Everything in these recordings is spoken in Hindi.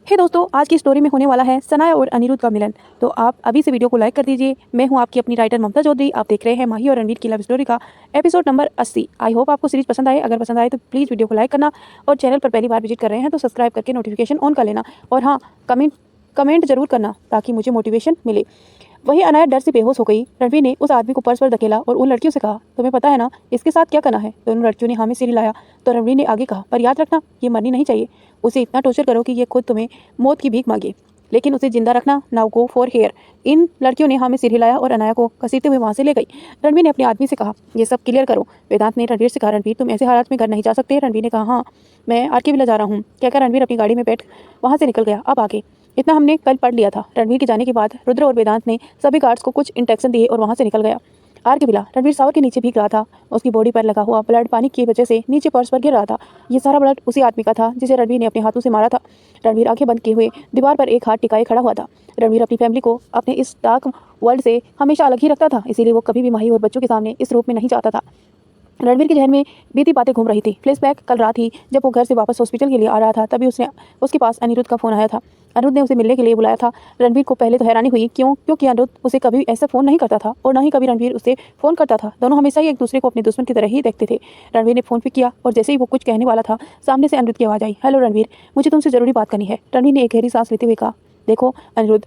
हे दोस्तों, आज की स्टोरी में होने वाला है सनाया और अनिरुद्ध का मिलन। तो आप अभी से वीडियो को लाइक कर दीजिए। मैं हूं आपकी अपनी राइटर ममता चौधरी। आप देख रहे हैं माही और रणवीर की लव स्टोरी का एपिसोड नंबर 80। आई होप आपको सीरीज पसंद आए। अगर पसंद आए तो प्लीज़ वीडियो को लाइक करना और चैनल पर पहली बार विजिट कर रहे हैं तो सब्सक्राइब करके नोटिफिकेशन ऑन कर लेना। और हाँ, कमेंट जरूर करना ताकि मुझे मोटिवेशन मिले। वही अनाया डर से बेहोश हो गई। रणवीर ने उस आदमी को पर्स पर धकेला और उन लड़कियों से कहा, तुम्हें पता है ना इसके साथ क्या करना है। दोनों लड़कियों ने हाँ में सिर हिलाया। तो रणवीर ने आगे कहा, पर याद रखना ये मरनी नहीं चाहिए। उसे इतना टॉर्चर करो कि ये खुद तुम्हें मौत की भीख मांगे, लेकिन उसे जिंदा रखना। Now go for hair. इन लड़कियों ने हाँ में सिर हिलाया और अनाया को घसीटते हुए वहां से ले गई। रणवीर ने अपने आदमी से कहा, ये सब क्लियर करो। वेदांत ने रणवीर से कहा, रणवीर तुम ऐसे हालात में घर नहीं जा सकते। रणवीर ने कहा, हाँ मैं आर के विला जा रहा हूँ। कहकर रणवीर अपनी गाड़ी में बैठ वहां से निकल गया। अब आगे इतना हमने कल पढ़ लिया था। रणवीर के जाने के बाद रुद्र और वेदांत ने सभी गार्ड्स को कुछ इंस्ट्रक्शन दिए और वहां से निकल गया। आर के विला। रणवीर शावर के नीचे भीग रहा था। उसकी बॉडी पर लगा हुआ ब्लड पानी की वजह से नीचे फर्श पर गिर रहा था। ये सारा ब्लड उसी आदमी का था जिसे रणवीर ने अपने हाथों से मारा था। रणवीर आंखें बंद किए हुए दीवार पर एक हाथ टिकाए खड़ा हुआ था। रणवीर अपनी फैमिली को अपने इस डार्क वर्ल्ड से हमेशा अलग ही रखता था, इसीलिए वो कभी भी माही और बच्चों के सामने इस रूप में नहीं चाहता था। रणवीर के जहन में बीती बातें घूम रही थी। फ्लैशबैक कल रात ही जब वो घर से वापस हॉस्पिटल के लिए आ रहा था, तभी उसके पास अनिरुद्ध का फोन आया था। अनिरुद्ध ने उसे मिलने के लिए बुलाया था। रणवीर को पहले तो हैरानी हुई, क्योंकि अनिरुद्ध उसे कभी ऐसा फ़ोन नहीं करता था और न ही कभी रणवीर उसे फ़ोन करता था। दोनों हमेशा ही एक दूसरे को अपने दुश्मन की तरह ही देखते थे। रणवीर ने फ़ोन पिक किया और जैसे ही वो कुछ कहने वाला था, सामने से अनिरुद्ध की आवाज़ आई, हेलो रणवीर, मुझे तुमसे ज़रूरी बात करनी है। रणवीर ने एक गहरी सांस लेते हुए कहा, देखो अनिरुद्ध,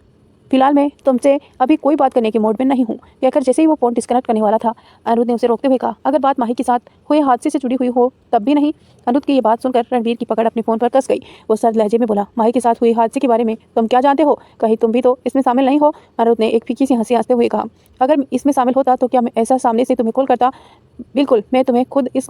फिलहाल मैं तुमसे अभी कोई बात करने के मूड में नहीं हूँ। कहकर जैसे ही वो फोन डिस्कनेक्ट करने वाला था, अनिरुद्ध ने उसे रोकते हुए कहा, अगर बात माही के साथ हुए हादसे से जुड़ी हुई हो तब भी नहीं। अनिरुद्ध की ये बात सुनकर रणवीर की पकड़ अपने फोन पर कस गई। वो सर्द लहजे में बोला, माही के साथ हुए हादसे के बारे में तुम क्या जानते हो? कहीं तुम भी तो इसमें शामिल नहीं हो? अनिरुद्ध ने एक फीकी सी हंसी हंसते हुए कहा, अगर इसमें शामिल होता तो क्या मैं ऐसा सामने से तुम्हें कॉल करता? बिल्कुल, मैं तुम्हें खुद इस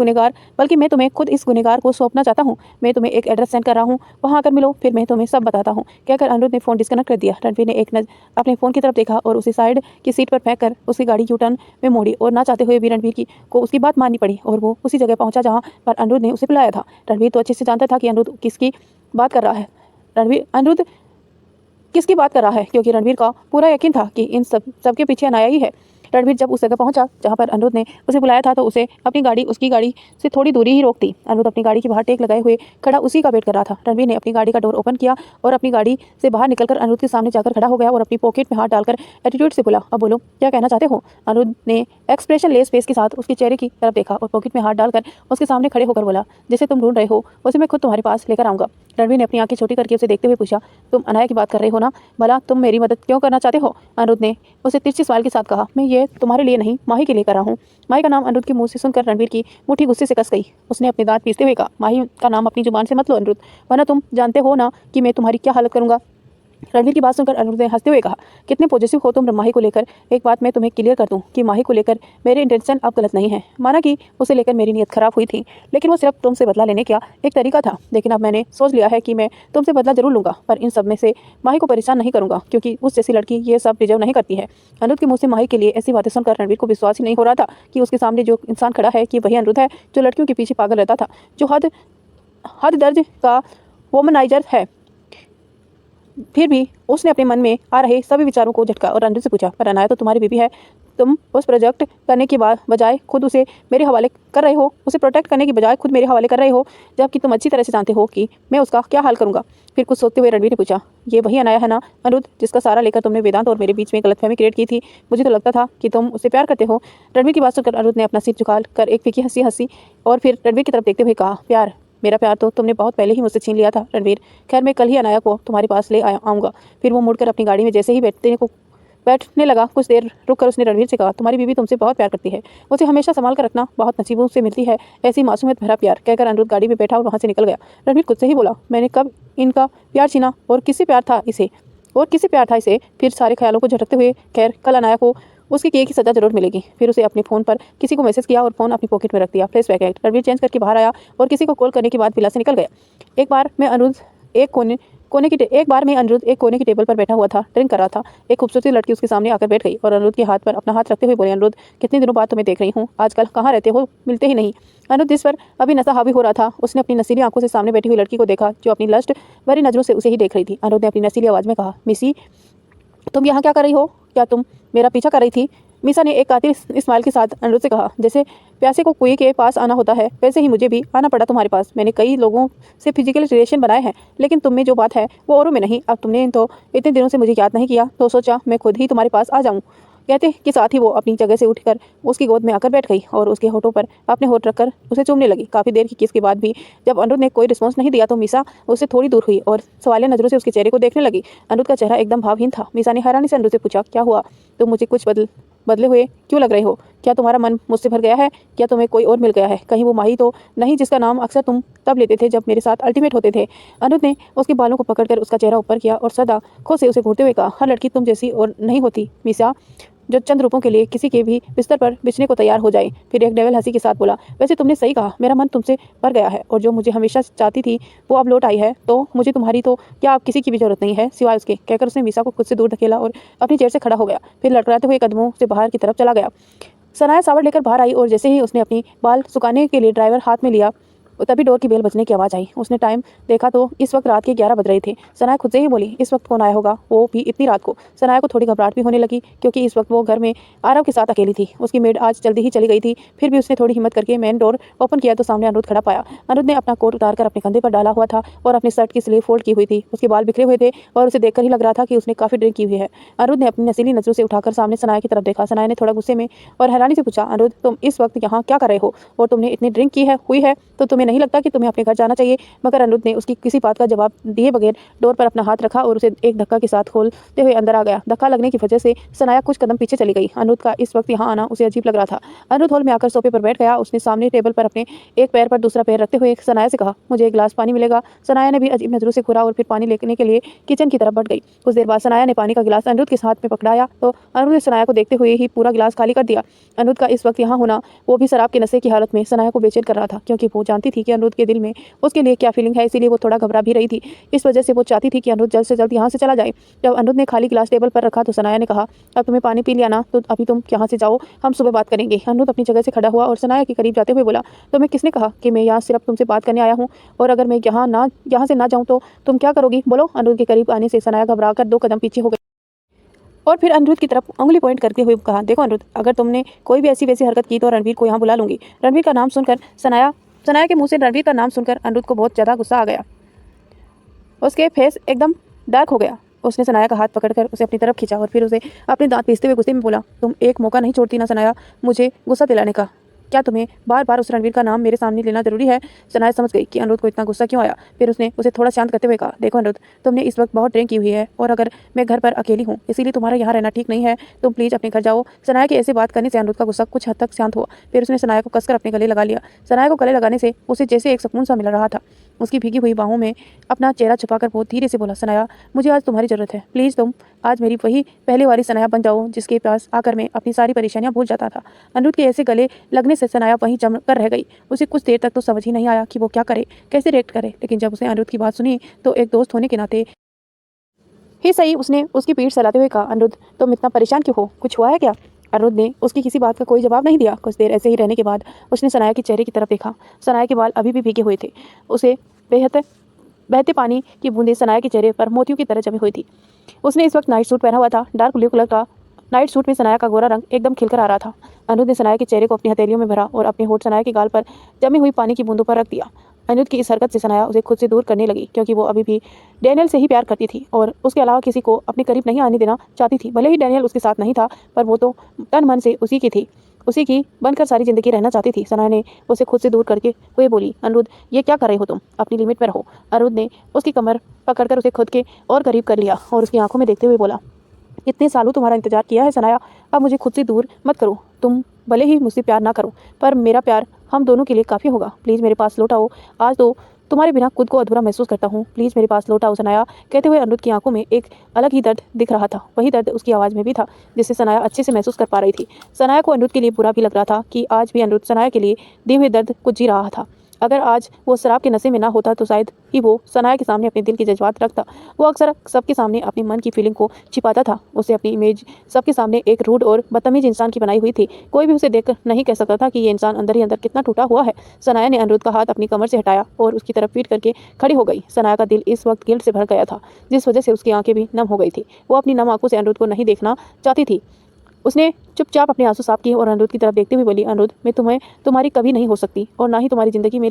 गुनहगार को सौंपना चाहता हूँ। मैं तुम्हें एक एड्रेस सेंड कर रहा हूँ, वहाँ आकर मिलो, फिर मैं तुम्हें सब बताता हूँ। कहकर अनिरुद्ध ने फोन डिस्कनेक्ट कर दिया। रणवीर ने एक नज़र अपने फ़ोन की तरफ देखा और उसे साइड की सीट पर फेंक कर उसकी गाड़ी यू टर्न में मोड़ी और ना चाहते हुए भी रणवीर को उसकी बात माननी पड़ी और वो उसी जगह पहुंचा जहां पर अनिरुद्ध ने उसे बुलाया था। रणवीर तो अच्छे से जानता था कि अनिरुद्ध किसकी बात कर रहा है। अनिरुद्ध किसकी बात कर रहा है, क्योंकि रणवीर का पूरा यकीन था कि इन सबके पीछे अनाया ही है। रणवीर जब उस जगह पहुंचा जहां पर अनिरुद्ध ने उसे बुलाया था, तो उसे उसकी गाड़ी से थोड़ी दूरी ही रोक दी। अनिरुद्ध अपनी गाड़ी के बाहर टेक लगाए हुए खड़ा उसी का वेट कर रहा था। रणवीर ने अपनी गाड़ी का डोर ओपन किया और अपनी गाड़ी से बाहर निकलकर अनिरुद्ध के सामने जाकर खड़ा हो गया और अपनी पॉकेट में हाथ डालकर एटीट्यूड से बोला, अब बोलो क्या कहना चाहते हो? अनिरुद्ध ने एक्सप्रेशन लेस फेस के साथ उसके चेहरे की तरफ देखा और पॉकेट में हाथ डालकर उसके सामने खड़े होकर बोला, जैसे तुम ढूंढ रहे हो उसे मैं खुद तुम्हारे पास लेकर आऊंगा। रणवीर ने अपनी आंखें छोटी करके उसे देखते हुए पूछा, तुम अनाया की बात कर रहे हो ना? भला तुम मेरी मदद क्यों करना चाहते हो? अनिरुद्ध ने उसे तिरछी सवाल के साथ कहा, मैं ये तुम्हारे लिए नहीं, माही के लिए कर रहा हूँ। माही का नाम अनिरुद्ध के मुंह से सुनकर रणवीर की मुट्ठी गुस्से से कस गई। उसने अपने दांत पीसते हुए कहा, माही का नाम अपनी जुबान से मत लो अनिरुद्ध, वरना तुम जानते हो ना कि मैं तुम्हारी क्या हालत करूंगा। रणवीर की बात सुनकर अनिरुद्ध ने हंसते हुए कहा, कितने पॉजिटिव हो तुम माही को लेकर। एक बात मैं तुम्हें क्लियर कर दूं कि माही को लेकर मेरे इंटेंशन अब गलत नहीं है। माना कि उसे लेकर मेरी नीयत खराब हुई थी, लेकिन वो सिर्फ तुमसे बदला लेने का एक तरीका था। लेकिन अब मैंने सोच लिया है कि मैं तुमसे बदला जरूर लूंगा, पर इन सब में से माही को परेशान नहीं करूंगा, क्योंकि उस जैसी लड़की ये सब डिजर्व नहीं करती है। अनिरुद्ध के मुंह से माही के लिए ऐसी बातें सुनकर रणवीर को विश्वास ही नहीं हो रहा था कि उसके सामने जो इंसान खड़ा है कि वही अनिरुद्ध है, जो लड़कियों के पीछे पागल रहता था, जो हद दर्ज का वोमनाइजर है। फिर भी उसने अपने मन में आ रहे सभी विचारों को झटका और अनिरुद्ध से पूछा, पर अनाया तो तुम्हारी बीवी है। तुम उस प्रोजेक्ट करने के बजाय खुद उसे मेरे हवाले कर रहे हो, उसे प्रोटेक्ट करने के बजाय खुद मेरे हवाले कर रहे हो, जबकि तुम अच्छी तरह से जानते हो कि मैं उसका क्या हाल करूंगा। फिर कुछ सोचते हुए रणवीर ने पूछा, ये वही अनाया है ना अनिरुद्ध, जिसका सहारा लेकर तुमने वेदांत और मेरे बीच में गलतफहमी क्रिएट की थी? मुझे तो लगता था कि तुम उसे प्यार करते हो। रणवीर की बात सुनकर अनिरुद्ध ने अपना सिर झुका कर एक फीकी हंसी और फिर रणवीर की तरफ देखते हुए कहा, प्यार? मेरा प्यार तो तुमने बहुत पहले ही मुझसे छीन लिया था रणवीर। खैर, मैं कल ही अनाया को तुम्हारे पास ले आऊँगा। फिर वो मुड़कर अपनी गाड़ी में जैसे ही बैठने लगा, कुछ देर रुककर उसने रणवीर से कहा, तुम्हारी बीवी तुमसे बहुत प्यार करती है, उसे हमेशा संभाल कर रखना, बहुत नसीबों से मिलती है ऐसी मासूमियत भरा प्यार। कहकर अनिरुद्ध गाड़ी में बैठा और वहाँ से निकल गया। रणवीर खुद से ही बोला, मैंने कब इनका प्यार छीना और किससे प्यार था इसे? फिर सारे ख्यालों को झटकते हुए, खैर कल अनाया को उसके किए की सजा जरूर मिलेगी। फिर उसे अपने फ़ोन पर किसी को मैसेज किया और फ़ोन अपनी पॉकेट में रख दिया। Flashback act. रणवीर चेंज करके बाहर आया और किसी को कॉल करने के बाद विला से निकल गया। एक बार में अनिरुद्ध एक कोने की टेबल पर बैठा हुआ था, ड्रिंक कर रहा था। एक खूबसूरती लड़की उसके सामने आकर बैठ गई और अनिरुद्ध के हाथ पर अपना हाथ रखते हुए बोले, अनिरुद्ध, कितने दिनों बाद तुम्हें देख रही हूँ, आजकल कहाँ रहते हो, मिलते ही नहीं। अनिरुद्ध जिस पर अभी नशा हावी हो रहा था, उसने अपनी नशीली आंखों से सामने बैठी हुई लड़की को देखा, जो अपनी लस्ट भरी नजरों से उसे ही देख रही थी। अनिरुद्ध ने अपनी नशीली आवाज़ में कहा, मिसी, तुम यहाँ क्या कर रही हो? क्या तुम मेरा पीछा कर रही थी? मीसा ने एक कातिल स्माइल के साथ अनिरुद्ध से कहा, जैसे प्यासे को कुएं के पास आना होता है वैसे ही मुझे भी आना पड़ा तुम्हारे पास। मैंने कई लोगों से फिजिकल रिलेशन बनाए हैं, लेकिन तुम में जो बात है वो औरों में नहीं। अब तुमने तो इतने दिनों से मुझे याद नहीं किया, तो सोचा मैं खुद ही तुम्हारे पास आ जाऊं। कहते कि साथ ही वो अपनी जगह से उठकर उसकी गोद में आकर बैठ गई और उसके होठों पर अपने होठ रखकर उसे चूमने लगी। काफ़ी देर की किस के बाद भी जब अनिरुद्ध ने कोई रिस्पॉन्स नहीं दिया तो मीसा उससे थोड़ी दूर हुई और सवालिया नजरों से उसके चेहरे को देखने लगी। अनिरुद्ध का चेहरा एकदम भावहीन था। मीसा ने हैरानी से अनिरुद्ध से पूछा, क्या हुआ? तुम मुझे कुछ बदले हुए क्यों लग रहे हो? क्या तुम्हारा मन मुझसे भर गया है? क्या तुम्हें कोई और मिल गया है? कहीं वो माही तो नहीं जिसका नाम अक्सर तुम तब लेते थे जब मेरे साथ अल्टीमेट होते थे? अनिरुद्ध ने उसके बालों को पकड़कर उसका चेहरा ऊपर किया और सदा खुद से उसे घूरते हुए कहा, हर लड़की तुम जैसी और नहीं होती मीसा, जो चंद रूपों के लिए किसी के भी बिस्तर पर बिछने को तैयार हो जाए। फिर एक डेविल हंसी के साथ बोला, वैसे तुमने सही कहा, मेरा मन तुमसे भर गया है और जो मुझे हमेशा चाहती थी वो अब लौट आई है। तो मुझे तुम्हारी तो क्या अब किसी की भी जरूरत नहीं है सिवाय उसके। कहकर उसने मीसा को खुद से दूर धकेला और अपनी चेयर से खड़ा हो गया। फिर लड़खड़ाते हुए कदमों से बाहर की तरफ चला गया। सनाया सावड़ लेकर बाहर आई और जैसे ही उसने अपनी बाल सुखाने के लिए ड्राइवर हाथ में लिया तभी डोर की बेल बजने की आवाज़ आई। उसने टाइम देखा तो इस वक्त रात के 11 बज रहे थे। सनाया खुद से ही बोली, इस वक्त कौन आया होगा, वो भी इतनी रात को। सनाया को थोड़ी घबराहट भी होने लगी क्योंकि इस वक्त वो घर में आरव के साथ अकेली थी। उसकी मेड आज जल्दी ही चली गई थी। फिर भी उसने थोड़ी हिम्मत करके मेन डोर ओपन किया तो सामने अनिरुद्ध खड़ा पाया। अनिरुद्ध ने अपना कोट उतारकर अपने कंधे पर डाला हुआ था और अपनी शर्ट की स्लीव फोल्ड की हुई थी। उसके बाल बिखरे हुए थे और उसे देखकर ही लग रहा था कि उसने काफ़ी ड्रिंक की हुई है। अनिरुद्ध ने अपनी नशीली नजरों से उठाकर सामने सनाया की तरफ देखा। सनाया ने थोड़ा गुस्से में और हैरानी से पूछा, अनिरुद्ध तुम इस वक्त यहाँ क्या कर रहे हो? और तुमने इतनी ड्रिंक की है हुई है तो तुम्हें नहीं लगता कि तुम्हें अपने घर जाना चाहिए? मगर अनिरुद्ध ने उसकी किसी बात का जवाब दिए बगैर डोर पर अपना हाथ रखा और उसे एक धक्का के साथ खोलते हुए अंदर आ गया। धक्का लगने की वजह से सनाया कुछ कदम पीछे चली गई। अनिरुद्ध का इस वक्त यहाँ आना उसे अजीब लग रहा था। अनिरुद्ध हॉल में आकर सोफे पर बैठ गया। उसने सामने टेबल पर अपने एक पैर पर दूसरा पैर रखते हुए सनाया से कहा, मुझे एक गिलास पानी मिलेगा? सनाया ने भी अजीब नजरों से घूरा और फिर पानी लेने के लिए किचन की तरफ बढ़ गई। कुछ देर बाद सनाया ने पानी का गिलास अनिरुद्ध के हाथ में पकड़ाया तो अनिरुद्ध ने सनाया को देखते हुए ही पूरा गिलास खाली कर दिया। अनिरुद्ध का इस वक्त यहाँ होना, वो भी शराब के नशे की हालत में, सनाया को बेचैन कर रहा था क्योंकि वो जानती थी कि अनिरुद्ध के दिल में उसके लिए क्या फीलिंग है। इसीलिए वो थोड़ा घबरा भी रही थी। इस वजह से वो चाहती थी कि अनिरुद्ध जल्द से जल्द यहाँ से चला जाए। जब अनिरुद्ध ने खाली गिलास टेबल पर रखा तो सनाया ने कहा, अब तुम्हें पानी पी लिया ना, तो अभी तुम यहाँ से जाओ, हम सुबह बात करेंगे। अनिरुद्ध अपनी जगह से खड़ा हुआ और सनाया के करीब जाते हुए बोला, तुम्हें किसने कहा कि मैं यहाँ सिर्फ तुमसे बात करने आया हूँ? और अगर मैं यहाँ से ना जाऊँ तो तुम क्या करोगी? बोलो। अनिरुद्ध के करीब आने से सनाया घबरा कर 2 कदम पीछे हो गई और फिर अनिरुद्ध की तरफ उंगली पॉइंट करते हुए कहा, देखो अनिरुद्ध, अगर तुमने कोई भी ऐसी वैसी हरकत की तो रणवीर को यहाँ बुला लूंगी। रणवीर का नाम सुनकर सनाया के मुंह से रणवीर का नाम सुनकर अनिरुद्ध को बहुत ज़्यादा गुस्सा आ गया। उसके फेस एकदम डार्क हो गया। उसने सनाया का हाथ पकड़कर उसे अपनी तरफ खींचा और फिर उसे अपने दांत पीसते हुए गुस्से में बोला, तुम एक मौका नहीं छोड़ती ना सनाया मुझे गुस्सा दिलाने का? क्या तुम्हें बार बार उस रणवीर का नाम मेरे सामने लेना जरूरी है? सनाया समझ गई कि अनिरुद्ध को इतना गुस्सा क्यों आया। फिर उसने उसे थोड़ा शांत करते हुए कहा, देखो अनिरुद्ध, तुमने इस वक्त बहुत ड्रिंक की हुई है और अगर मैं घर पर अकेली हूँ इसीलिए तुम्हारा यहाँ रहना ठीक नहीं है। तुम प्लीज़ अपने घर जाओ। सनाया के ऐसे बात करने से अनिरुद्ध का गुस्सा कुछ हद तक शांत हुआ। फिर उसने सनाया को कसकर अपने गले लगा लिया। सनाया को गले लगाने से उसे जैसे एक सुकून सा मिल रहा था। उसकी भीगी हुई बाहों में अपना चेहरा छुपाकर बहुत धीरे से बोला, सनाया मुझे आज तुम्हारी ज़रूरत है। प्लीज़ तुम आज मेरी वही पहले वाली सनाया बन जाओ जिसके पास आकर मैं अपनी सारी परेशानियां भूल जाता था। अनिरुद्ध के ऐसे गले लगने से सनाया वहीं जम कर रह गई। उसे कुछ देर तक तो समझ ही नहीं आया कि वो क्या करे, कैसे रिएक्ट करे। लेकिन जब उसने अनिरुद्ध की बात सुनी तो एक दोस्त होने के नाते ही सही उसने उसकी पीठ सहलाते हुए कहा, अनिरुद्ध तुम इतना परेशान क्यों हो? कुछ हुआ है क्या? अनिरुद्ध ने उसकी किसी बात का कोई जवाब नहीं दिया। कुछ देर ऐसे ही रहने के बाद उसने सनाया के चेहरे की तरफ देखा। सनाया के बाल अभी भी भीगे हुए थे। उसे बहते पानी की बूंदें सनाया के चेहरे पर मोतियों की तरह जमी हुई थी। उसने इस वक्त नाइट सूट पहना हुआ था। डार्क ब्लू कलर का नाइट सूट में सनाया का गोरा रंग एकदम खिलकर आ रहा था। अनिरुद्ध ने सनाया के चेहरे को अपनी हथेलियों में भरा और अपने होठ सनाया के गाल पर जमी हुई पानी की बूंदों पर रख दिया। अनिरुद्ध की इस हरकत से सनाया उसे खुद से दूर करने लगी क्योंकि वो अभी भी डैनियल से ही प्यार करती थी और उसके अलावा किसी को अपने करीब नहीं आने देना चाहती थी। भले ही डैनियल उसके साथ नहीं था पर वो तो तन मन से उसी की थी, उसी की बनकर सारी जिंदगी रहना चाहती थी। सनाया ने उसे खुद से दूर करके हुए बोली, अनिरुद्ध ये क्या कर रहे हो तुम? अपनी लिमिट में रहो। अनिरुद्ध ने उसकी कमर पकड़कर उसे खुद के और करीब कर लिया और उसकी आंखों में देखते हुए बोला, इतने सालों तुम्हारा इंतजार किया है सनाया, अब मुझे खुद से दूर मत करो। तुम भले ही मुझसे प्यार ना करो पर मेरा प्यार हम दोनों के लिए काफ़ी होगा। प्लीज़ मेरे पास लौट आओ। आज तो तुम्हारे बिना खुद को अधूरा महसूस करता हूँ। प्लीज़ मेरे पास लौट आओ सनाया। कहते हुए अनिरुद्ध की आंखों में एक अलग ही दर्द दिख रहा था। वही दर्द उसकी आवाज़ में भी था जिसे सनाया अच्छे से महसूस कर पा रही थी। सनाया को अनिरुद्ध के लिए बुरा भी लग रहा था कि आज भी अनिरुद्ध सनाया के लिए दिए हुए दर्द को जी रहा था। अगर आज वो शराब के नशे में ना होता तो शायद ही वो सनाया के सामने अपने दिल की जज्बात रखता। वो अक्सर सबके सामने अपने मन की फीलिंग को छिपाता था। उसे अपनी इमेज सबके सामने एक रूड और बदतमीज इंसान की बनाई हुई थी। कोई भी उसे देखकर नहीं कह सकता था कि ये इंसान अंदर ही अंदर कितना टूटा हुआ है। सनाया ने अनिरुद्ध का हाथ अपनी कमर से हटाया और उसकी तरफ पीट करके खड़ी हो गई। सनाया का दिल इस वक्त गिल्ट से भर गया था जिस वजह से उसकी आंखें भी नम हो गई थी। वो अपनी नम आंखों से अनिरुद्ध को नहीं देखना चाहती थी। उसने चुपचाप अपने आंसू साफ किए और अनिरुद्ध की तरफ देखते हुए बोली, अनिरुद्ध, मैं तुम्हारी कभी नहीं हो सकती और ना ही तुम्हारी ज़िंदगी में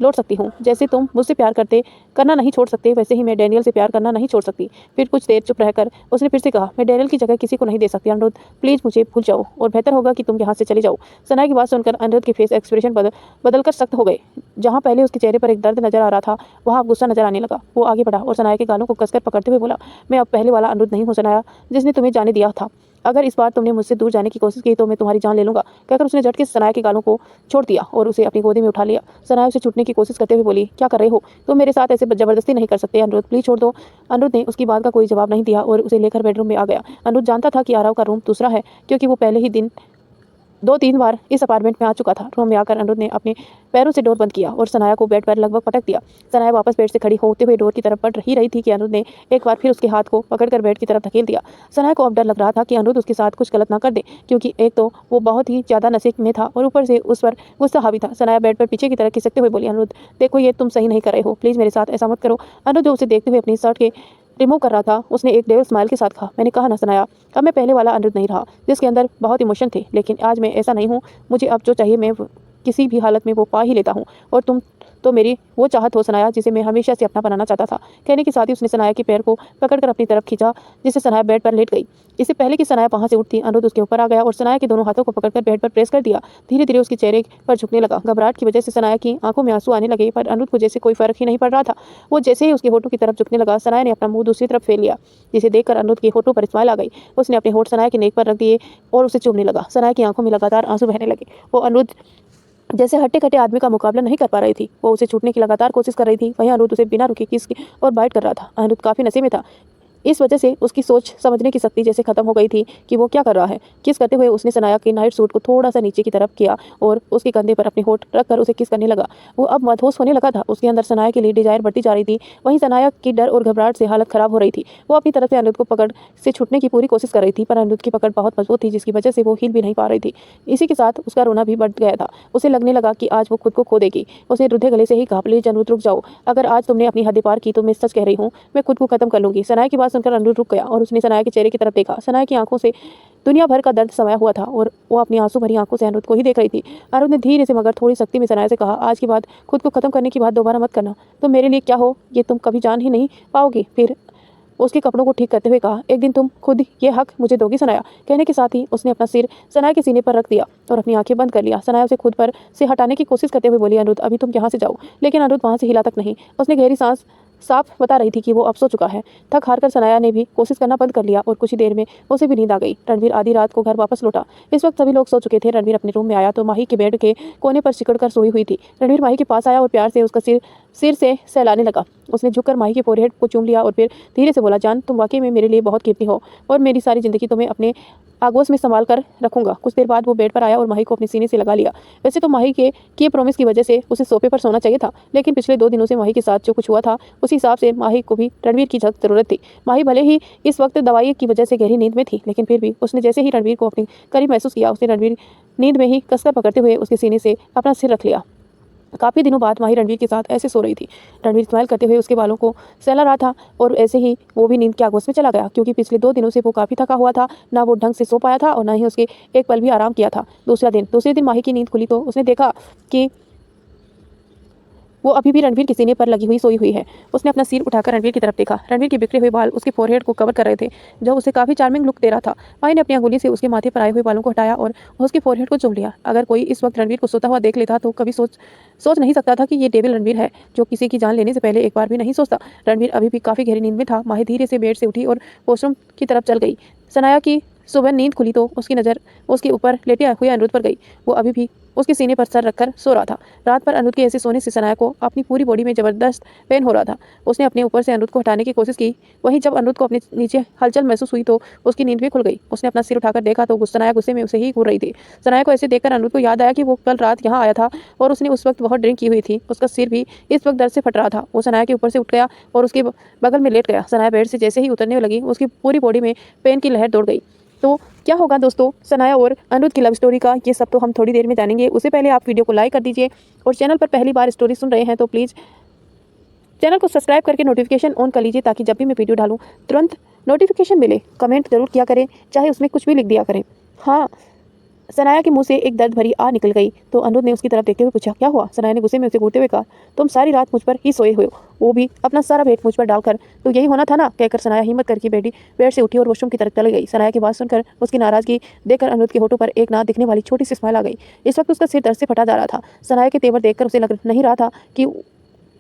लौट सकती हूँ। जैसे तुम मुझसे प्यार करना नहीं छोड़ सकते, वैसे ही मैं डैनियल से प्यार करना नहीं छोड़ सकती। फिर कुछ देर चुप रहकर उसने फिर से कहा, मैं डैनियल की जगह किसी को नहीं दे सकती अनिरुद्ध, प्लीज़ मुझे भूल जाओ और बेहतर होगा कि तुम यहाँ से चले जाओ। सनाया की बात सुनकर अनिरुद्ध के फेस एक्सप्रेशन बदलकर सख्त हो गए। जहाँ पहले उसके चेहरे पर एक दर्द नजर आ रहा था, वहाँ अब गुस्सा नजर आने लगा। वो आगे बढ़ा और सनाया के गालों को कसकर पकड़ते हुए बोला, मैं अब पहले वाला अनिरुद्ध नहीं हूँ सनाया, जिसने तुम्हें जाने दिया था। अगर इस बार तुमने मुझसे दूर जाने की कोशिश की तो मैं तुम्हारी जान ले लूंगा। कहकर उसने झटके से सनाया के गालों को छोड़ दिया और उसे अपनी गोदी में उठा लिया। सनाया उसे छूटने की कोशिश करते हुए बोली, क्या कर रहे हो तुम? मेरे साथ ऐसे जबरदस्ती नहीं कर सकते अनिरुद्ध, प्लीज छोड़ दो। अनिरुद्ध ने उसकी बात का कोई जवाब नहीं दिया और उसे लेकर बेडरूम में आ गया। अनिरुद्ध जानता था कि आरव का रूम दूसरा है, क्योंकि वो पहले ही दिन 2-3 बार इस अपार्टमेंट में आ चुका था। रूम में आकर अनिरुद्ध ने अपने पैरों से डोर बंद किया और सनाया को बेड पर लगभग पटक दिया। सनाया वापस बेड से खड़ी होते हुए डोर की तरफ बढ़ ही रही थी कि अनिरुद्ध ने एक बार फिर उसके हाथ को पकड़कर बेड की तरफ धकेल दिया। सनाया को अब डर लग रहा था कि अनिरुद्ध उसके साथ कुछ गलत ना कर दे, क्योंकि एक तो वो बहुत ही ज्यादा नशे में था और ऊपर से उस पर गुस्सा हावी था। सनाया बेड पर पीछे की तरफ खिसकते हुए बोली, अनिरुद्ध देखो, ये तुम सही नहीं कर रहे हो, प्लीज मेरे साथ ऐसा मत करो। अनिरुद्ध उसे देखते हुए अपनी शर्ट के रिमूव कर रहा था। उसने एक डेविल स्माइल के साथ कहा, मैंने कहा ना सनाया, अब मैं पहले वाला अनिरुद्ध नहीं रहा जिसके अंदर बहुत इमोशन थे, लेकिन आज मैं ऐसा नहीं हूँ। मुझे अब जो चाहिए मैं किसी भी हालत में वो पा ही लेता हूँ, और तुम तो मेरी वो चाहत हो सनाया जिसे मैं हमेशा से अपना बनाना चाहता था। कहने के साथ ही उसने सनाया के पैर को पकड़कर अपनी तरफ खींचा, जिससे सनाया बेड पर लेट गई। इससे पहले कि सनाया वहां से उठती, अनिरुद्ध उसके ऊपर आ गया और सनाया के दोनों हाथों को पकड़कर बेड पर प्रेस कर दिया। धीरे धीरे उसके चेहरे पर झुकने लगा। घबराहट की वजह से सनाया की आंखों में आंसू आने लगे, पर अनिरुद्ध को जैसे कोई फर्क ही नहीं पड़ रहा था। वो जैसे ही उसके होठों की तरफ झुकने लगा, सनाया ने अपना मुंह दूसरी तरफ फेर लिया, जिसे देखकर अनिरुद्ध के होठों पर स्माइल आ गई। उसने अपने होठ सनाया के नेक पर रख दिए और उसे चूमने लगा। सनाया की आंखों में लगातार आंसू बहने लगे। वो अनिरुद्ध जैसे हट्टे कट्टे आदमी का मुकाबला नहीं कर पा रही थी। वो उसे छूटने की लगातार कोशिश कर रही थी, वहीं अनिरुद्ध उसे बिना रुके किस और बाइट कर रहा था। अनिरुद्ध काफी नशे में था। इस वजह से उसकी सोच समझने की शक्ति जैसे खत्म हो गई थी कि वो क्या कर रहा है। किस करते हुए उसने सनाया के नाइट सूट को थोड़ा सा नीचे की तरफ किया और उसके कंधे पर अपने होठ रखकर उसे किस करने लगा। वो अब मदहोश होने लगा था। उसके अंदर सनाया के लिए डिजायर बढ़ती जा रही थी। वहीं सनाया की डर और घबराहट से हालत खराब हो रही थी। वो अपनी तरफ से अनिरुद्ध को पकड़ से छूटने की पूरी कोशिश कर रही थी, पर अनिरुद्ध की पकड़ बहुत मजबूत थी, जिसकी वजह से वो हिल भी नहीं पा रही थी। इसी के साथ उसका रोना भी बढ़ गया था। उसे लगने लगा कि आज वो खुद को खो देगी। उसने रुद्धे गले से ही कहा, प्लीज अनिरुद्ध रुक जाओ, अगर आज तुमने अपनी हदें पार की तो मैं सच कह रही हूँ, मैं खुद को खत्म कर लूंगी। सनाया की बात सुनकर अनिरुद्ध रुक गया और उसने सनाया के चेहरे की तरफ देखा। सनाया की आंखों से दुनिया भर का दर्द समाया हुआ था और वो अपनी आंसू भरी आंखों से अनिरुद्ध को ही देख रही थी। अनिरुद्ध ने धीरे से मगर थोड़ी सख्ती में सनाया से कहा, आज के बाद खुद को खत्म करने की बात दोबारा मत करना। तुम मेरे लिए क्या हो ये तुम कभी जान ही नहीं पाओगी। फिर उसके कपड़ों को ठीक करते हुए कहा, एक दिन तुम खुद ये हक मुझे दोगी सनाया। कहने के साथ ही उसने अपना सिर सनाया के सीने पर रख दिया और अपनी आंखें बंद कर लिया। सनाया उसे खुद पर से हटाने की कोशिश करते हुए बोली, अनिरुद्ध अभी तुम यहाँ से जाओ। लेकिन अनिरुद्ध वहाँ से हिला तक नहीं। उसने गहरी सांस साफ बता रही थी कि वो अब सो चुका है। थक हार कर सनाया ने भी कोशिश करना बंद कर लिया और कुछ ही देर में उसे भी नींद आ गई। रणवीर आधी रात को घर वापस लौटा। इस वक्त सभी लोग सो चुके थे। रणवीर अपने रूम में आया तो माही के बेड के कोने पर सिकड़ कर सोई हुई थी। रणवीर माही के पास आया और प्यार से उसका सिर से सहलाने लगा। उसने झुककर माही के फोरहेड को चूम लिया और फिर धीरे से बोला, जान तुम वाकई में मेरे लिए बहुत कीमती हो और मेरी सारी जिंदगी तुम्हें अपने आगोश में संभाल कर रखूंगा। कुछ देर बाद वो बेड पर आया और माही को अपने सीने से लगा लिया। वैसे तो माही के किए प्रॉमिस की वजह से उसे सोफे पर सोना चाहिए था, लेकिन पिछले 2 दिनों से माही के साथ जो कुछ हुआ था उसी हिसाब से माही को भी रणवीर की सख्त जरूरत थी। माही भले ही इस वक्त दवाई की वजह से गहरी नींद में थी, लेकिन फिर भी उसने जैसे ही रणवीर को अपने करीब महसूस किया, उसने रणवीर नींद में ही कसकर पकड़ते हुए उसके सीने से अपना सिर रख लिया। काफ़ी दिनों बाद माही रणवीर के साथ ऐसे सो रही थी। रणवीर स्माइल करते हुए उसके बालों को सहला रहा था और ऐसे ही वो भी नींद के आगोश में चला गया, क्योंकि पिछले 2 दिनों से वो काफ़ी थका हुआ था। ना वो ढंग से सो पाया था और ना ही उसके एक पल भी आराम किया था। दूसरे दिन माही की नींद खुली तो उसने देखा कि वो अभी भी रणवीर के सीने पर लगी हुई सोई हुई है। उसने अपना सिर उठाकर रणवीर की तरफ देखा। रणवीर के बिखरे हुए बाल उसके फोरहेड को कवर कर रहे थे, जो उसे काफी चार्मिंग लुक दे रहा था। माही ने अपनी अंगुली से उसके माथे पर आए हुए बालों को हटाया और उसके फोरहेड को चूम लिया। अगर कोई इस वक्त रणवीर को सोता हुआ देख लेता तो कभी सोच नहीं सकता था कि ये डेविल रणवीर है, जो किसी की जान लेने से पहले एक बार भी नहीं सोचता। रणवीर अभी भी काफी गहरी नींद में था। माही धीरे से बेड से उठी और वॉशरूम की तरफ चल गई। सनाया की सुबह नींद खुली तो उसकी नज़र उसके ऊपर लेटे हुए अनिरुद्ध पर गई। वो अभी भी उसके सीने पर सर रखकर सो रहा था। रात पर अनिरुद्ध के ऐसे सोने से सनाया को अपनी पूरी बॉडी में जबरदस्त पेन हो रहा था। उसने अपने ऊपर से अनिरुद्ध को हटाने की कोशिश की। वहीं जब अनिरुद्ध को अपने नीचे हलचल महसूस हुई तो उसकी नींद भी खुल गई। उसने अपना सिर उठाकर देखा तो सनाया गुस्से में उसे ही घूर रही थी। सनाया को ऐसे देखकर अनिरुद्ध को याद आया कि वो कल रात यहाँ आया था और उसने उस वक्त बहुत ड्रिंक की हुई थी। उसका सिर भी इस वक्त दर्द से फट रहा था। वो सनाया के ऊपर से उठ गया और उसके बगल में लेट गया। सनाया बेड से जैसे ही उतरने लगी, उसकी पूरी बॉडी में पेन की लहर दौड़ गई। तो क्या होगा दोस्तों सनाया और अनिरुद्ध की लव स्टोरी का, ये सब तो हम थोड़ी देर में जानेंगे। उससे पहले आप वीडियो को लाइक कर दीजिए और चैनल पर पहली बार स्टोरी सुन रहे हैं तो प्लीज़ चैनल को सब्सक्राइब करके नोटिफिकेशन ऑन कर लीजिए, ताकि जब भी मैं वीडियो डालूँ तुरंत नोटिफिकेशन मिले। कमेंट जरूर किया करें, चाहे उसमें कुछ भी लिख दिया करें। हाँ। सनाया के मुंह से एक दर्द भरी आ निकल गई तो अनिरुद्ध ने उसकी तरफ देखते हुए पूछा, क्या हुआ? सनाया ने गुस्से में उसे घूरते हुए कहा, तुम सारी रात मुझ पर ही सोए हुए हो, वो भी अपना सारा वेट मुझ पर डालकर। तो यही होना था ना, कहकर सनाया हिम्मत करके बेड से उठी और वॉशरूम की तरफ चली गई। सनाया की बात सुनकर उसकी नाराजगी देखकर अनिरुद्ध के होठों पर एक ना दिखने वाली छोटी सी स्माइल आ गई। इस वक्त उसका सिर दर्द से फटा जा रहा था। सनाया के तेवर देखकर उसे लग नहीं रहा था कि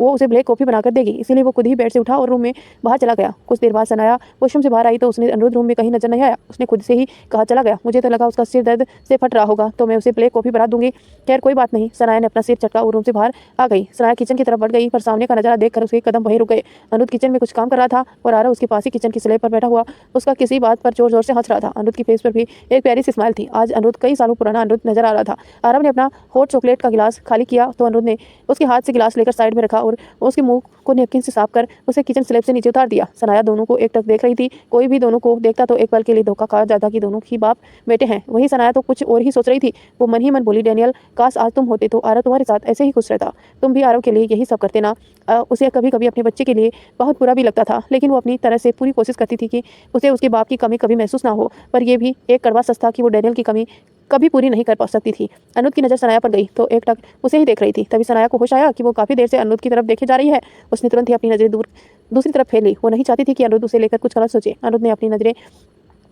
वो उसे ब्लैक कॉफ़ी बनाकर देगी, इसीलिए वो खुद ही बेड से उठा और रूम में बाहर चला गया। कुछ देर बाद सनाया वॉशरूम से बाहर आई तो उसने अनिरुद्ध रूम में कहीं नजर नहीं आया। उसने खुद से ही कहा, चला गया। मुझे तो लगा उसका सिर दर्द से फट रहा होगा तो मैं उसे ब्लैक कॉफ़ी बना दूंगी। खैर कोई बात नहीं। सनाया ने अपना सिर चटका और रूम से बाहर आ गई। सनाया किचन की तरफ बढ़ गई पर सामने का नजारा देखकर उसके कदम वहीं रुक गए। अनिरुद्ध किचन में कुछ काम कर रहा था और आरव उसके पास ही किचन की स्लैब पर बैठा हुआ उसका किसी बात पर जोर जोर से हंस रहा था। अनिरुद्ध की फेस पर भी एक प्यारी सी स्माइल थी। आज अनिरुद्ध कई सालों पुराना अनिरुद्ध नजर आ रहा था। आरव ने अपना हॉट चॉकलेट का गिलास खाली किया तो अनिरुद्ध ने उसके हाथ से गिलास लेकर साइड में रखा और उसके मुंह को नैपकिन से साफ कर उसे किचन स्लैब से नीचे उतार दिया। सनाया दोनों को एकटक देख रही थी। कोई भी दोनों को देखता तो एक पल के लिए धोखा खा जाता कि दोनों ही बाप बेटे हैं। वहीं सनाया तो कुछ और ही सोच रही थी। वो मन ही मन बोली, डैनियल, काश आज तुम होते तो आरव तुम्हारे साथ ऐसे ही खुश रहता। तुम भी आरव के लिए यही सब करते ना। उसे कभी कभी अपने बच्चे के लिए बहुत बुरा भी लगता था, लेकिन वो अपनी तरह से पूरी कोशिश करती थी कि उसे उसके बाप की कमी कभी महसूस ना हो। पर यह भी एक कड़वा सच था कि वो डैनियल की कमी कभी पूरी नहीं कर पा सकती थी। अनिरुद्ध की नज़र सनाया पर गई तो एकटक उसे ही देख रही थी। तभी सनाया को होश आया कि वो काफ़ी देर से अनिरुद्ध की तरफ देखे जा रही है। उसने तुरंत ही अपनी नज़रें दूसरी तरफ फेर ली। वो नहीं चाहती थी कि अनिरुद्ध उसे लेकर कुछ गलत सोचे। अनिरुद्ध ने अपनी नज़रें